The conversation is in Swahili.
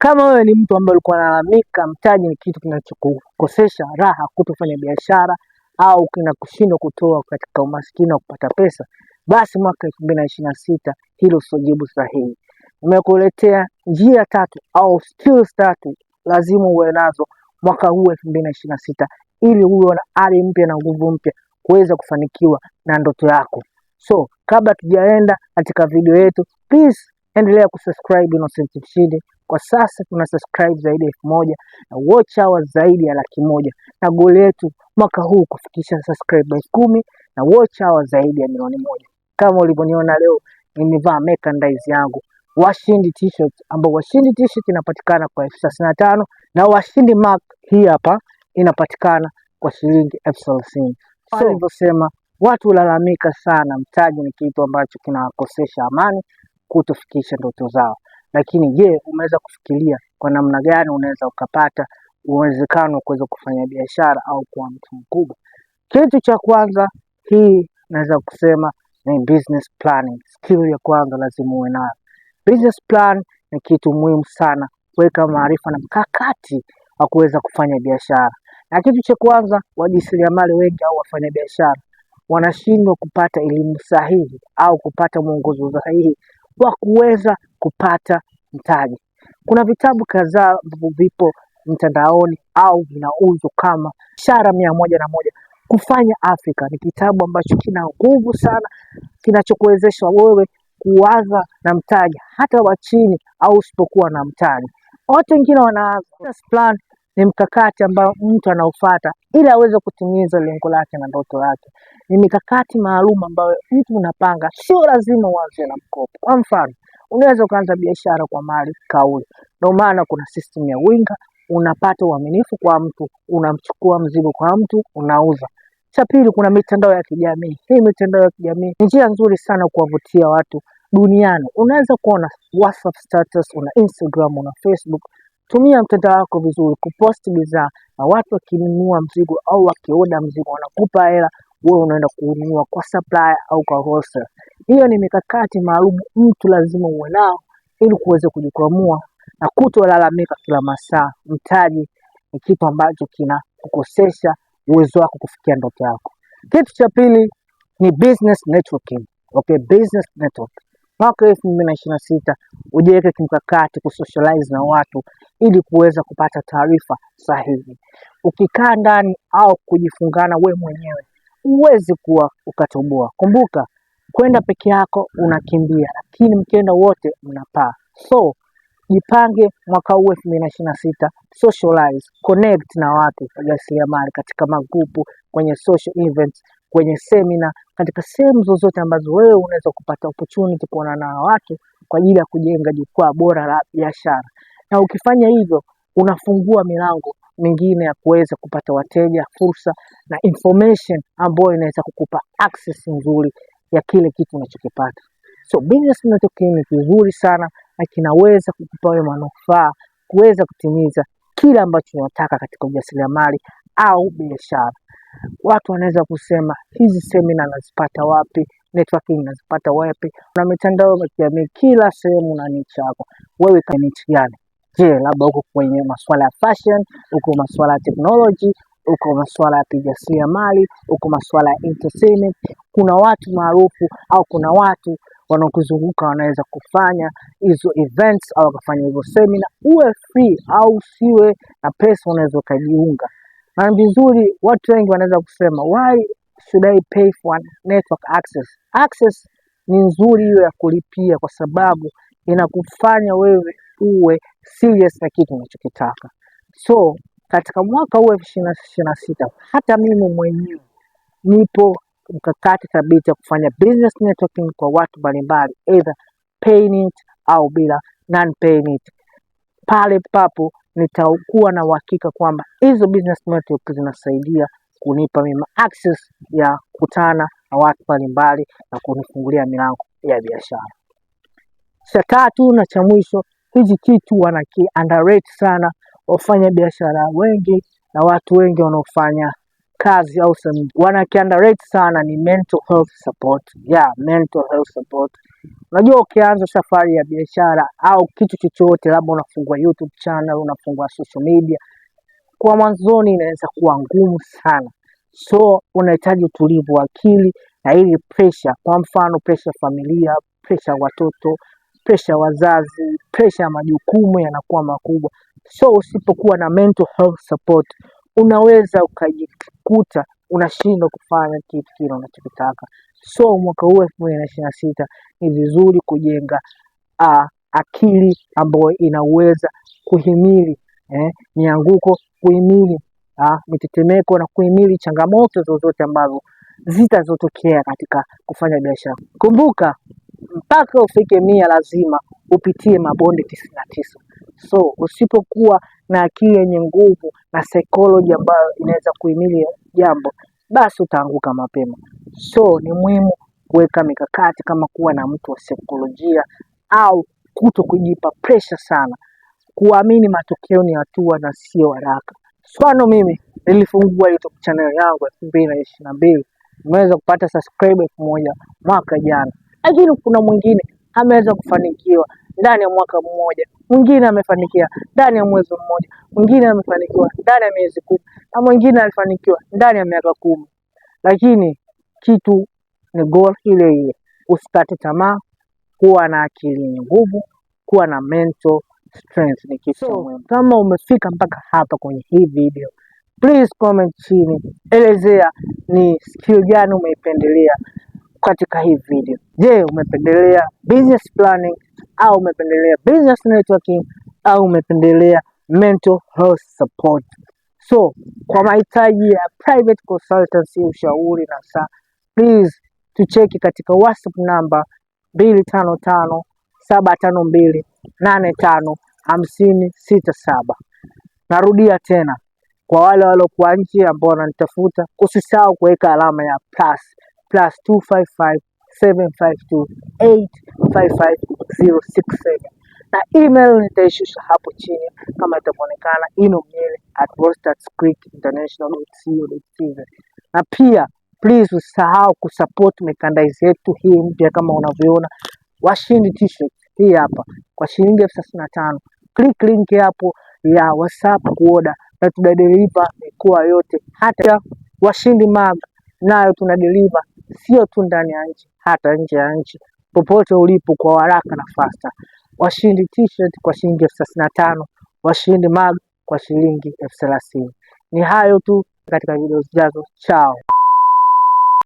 Kama wewe ni mtu ambaye ulikuwa unalalamika mtaji ni kitu kinachokukosesha raha kutofanya biashara au kinakushindwa kutoa katika umaskini wa kupata pesa, basi mwaka 2026 hilo sio jibu sahihi. Nimekuletea njia 3 au skills 3 lazima uwe nazo mwaka huu 2026 ili uwe na ari mpya na nguvu mpya kuweza kufanikiwa na ndoto yako. So, kabla tujaenda katika video yetu, please endelea kusubscribe Innocent Mshindi. Kwa sasa tuna subscribe zaidi ya 1000 na watch hours zaidi ya 100,000, na goal yetu mwaka huu kufikisha subscribers 10 na watch hours zaidi ya 1,000,000. Kama ulivyoniona leo nimevaa merchandise yangu Washindi t-shirt, ambao Washindi t-shirt inapatikana kwa 35,000 na Washindi mark hii hapa inapatikana kwa shilingi 30,000. So nilivyosema, watu lalamika sana mtaji ni kitu ambacho kinawakosesha amani kutofikisha ndoto zao. Lakini je, umeweza kufikiria kwa namna gani unaweza ukapata uwezekano wa kuweza kufanya biashara au kuwa mtu mkubwa? Kitu cha kwanza, hii naweza kusema ni business planning. Skill ya kwanza lazima uwe nayo. Business plan ni kitu muhimu sana, kuweka maarifa na mkakati wa kuweza kufanya biashara. Na kitu cha kwanza, wajasiriamali wengi au wafanya biashara wanashindwa kupata elimu sahihi au kupata mwongozo sahihi wa kuweza kupata mtaji. Kuna vitabu kadhaa vipo mtandaoni au vinauzwa kama Biashara 101 Kufanya Afrika. Ni kitabu ambacho kina nguvu sana, kinachokuwezesha wewe kuanza na mtaji hata wa chini au usipokuwa na mtaji. Watu wengine wanaanza. Business plan ni mkakati ambao mtu anaofuata ili aweze kutimiza lengo lake na ndoto yake. Ni mikakati maalum ambayo mtu unapanga, sio lazima uanze na mkopo. Kwa mfano, unaweza kuanza biashara kwa mali kauli. Ndio maana kuna system ya winga, unapata uaminifu kwa mtu, unamchukua mzigo kwa mtu, unauza. Cha pili, kuna mitandao ya kijamii. Hii mitandao ya kijamii ni njia nzuri sana kuwavutia watu duniani. Unaweza kuona WhatsApp status, una Instagram, una Facebook. Tumia mtandao wako vizuri kuposti bidhaa, na watu wakinunua mzigo au wakioda mzigo wanakupa hela, wewe unaenda kununua kwa supplier au kwa wholesale. Hiyo ni mikakati maalum mtu lazima uwe nao ili kuweza kujikwamua na kutolalamika kila masaa. Mtaji ni kitu ambacho kinakukosesha uwezo wako kufikia ndoto yako. Kitu cha pili ni business networking. Okay, business network. Mwaka 2026 ujiweke kimkakati kusocialize na watu ili kuweza kupata taarifa sahihi. Ukikaa ndani au kujifungana we mwenyewe uwezi kuwa ukatoboa. Kumbuka, kwenda peke yako unakimbia, lakini mkienda wote mnapaa. So, jipange mwaka huu 2026, socialize, connect na watu wajasiriamali katika magrupu, kwenye social events, kwenye seminar, katika sehemu zozote ambazo wewe unaweza kupata opportunity kuona na watu kwa ajili ya kujenga jukwaa bora la biashara. Na ukifanya hivyo, unafungua milango mingine ya kuweza kupata wateja, fursa na information ambayo inaweza kukupa access nzuri ya kile kitu unachokipata. So business networking ni kizuri sana na kinaweza kukupa wewe manufaa kuweza kutimiza kila ambacho unataka katika ujasiriamali au biashara. Watu wanaweza kusema hizi seminar nazipata wapi, networking nazipata wapi? Na mitandao ya kijamii kila sehemu na niche yako. Wewe kama niche gani? Je, labda uko kwenye masuala ya fashion, uko masuala ya technology, uko masuala ya ujasiriamali, uko masuala ya entertainment? Kuna watu maarufu au kuna watu wanaokuzunguka wanaweza kufanya hizo events au kufanya hizo seminar. Uwe free au siwe na pesa, unaweza kujiunga. Na vizuri, watu wengi wanaweza kusema why should I pay for network access? Access ni nzuri hiyo ya kulipia kwa sababu inakufanya wewe uwe serious na kitu unachokitaka. So, katika mwaka huu 2026, hata mimi mwenyewe nipo mkakati thabiti ya kufanya business networking kwa watu mbalimbali, either paying it au bila non-paying it. Pale papo nitakuwa na uhakika kwamba hizo business network zinasaidia kunipa mimi access ya kukutana na watu mbalimbali na kunifungulia milango ya biashara. Cha tatu na cha mwisho, hizi kitu wanaki underrate sana wafanya biashara wengi na watu wengi wanaofanya kazi au wanaki underrate sana, ni mental health support. Mental health support Unajua ukianza safari ya biashara au kitu chochote, labda unafungua YouTube channel, unafungua social media, kwa mwanzoni inaweza kuwa ngumu sana. So unahitaji utulivu wa akili na ili pressure, kwa mfano pressure familia, pressure watoto, pressure wazazi, pressure majukumu yanakuwa makubwa. So usipokuwa na mental health support, unaweza ukajikuta unashindwa kufanya kitu kile unachokitaka. So mwaka huu 2026 ni vizuri kujenga akili ambayo inaweza kuhimili mianguko, kuhimili mitetemeko na kuhimili changamoto zozote ambazo zitazotokea katika kufanya biashara. Kumbuka, mpaka ufike 100 lazima upitie mabonde 99. So usipokuwa na akili yenye nguvu na psychology ambayo inaweza kuhimili jambo, basi utaanguka mapema. So ni muhimu kuweka mikakati kama kuwa na mtu wa saikolojia au kuto kujipa pressure sana. Kuamini matokeo ni hatua na sio haraka. Mfano mimi nilifungua YouTube channel yangu 2022, nimeweza kupata subscriber 1000 mwaka jana. Lakini kuna mwingine ameweza kufanikiwa ndani ya mwaka mmoja, mwingine amefanikiwa ndani ya mwezi mmoja, mwingine amefanikiwa ndani ya miezi 10, na mwingine alifanikiwa ndani ya miaka 10. Lakini kitu ni goal ile ile. Usikate tamaa, kuwa na akili yenye nguvu, kuwa na mental strength ni kitu muhimu. Kama umefika mpaka hapa kwenye hii video, please comment chini, elezea ni skill gani umeipendelea katika hii video. Je, umependelea business planning au umependelea business networking au umependelea mental health support? So kwa mahitaji ya private consultancy, ushauri na saa, please tucheki katika WhatsApp namba 255752855067. Narudia tena, kwa wale waliokuwa nje ambao wananitafuta, usisahau kuweka alama ya +255752855067 na email nitaishusha hapo chini kama itaonekana, ino@roasterscreekinternational.co.tz. Na pia please usisahau kusupport merchandise yetu hii mpya. Kama unavyoona Washindi t-shirt hii hapa kwa shilingi 35. Click link hapo ya WhatsApp kuoda na tunadeliver mikoa yote. Hata Washindi mug nayo tunadeliver sio tu ndani ya nchi, hata nje ya nchi, popote ulipo kwa haraka na faster. Washindi t-shirt kwa shilingi 35, Washindi mug kwa shilingi 30. Ni hayo tu katika video zijazo. Chao.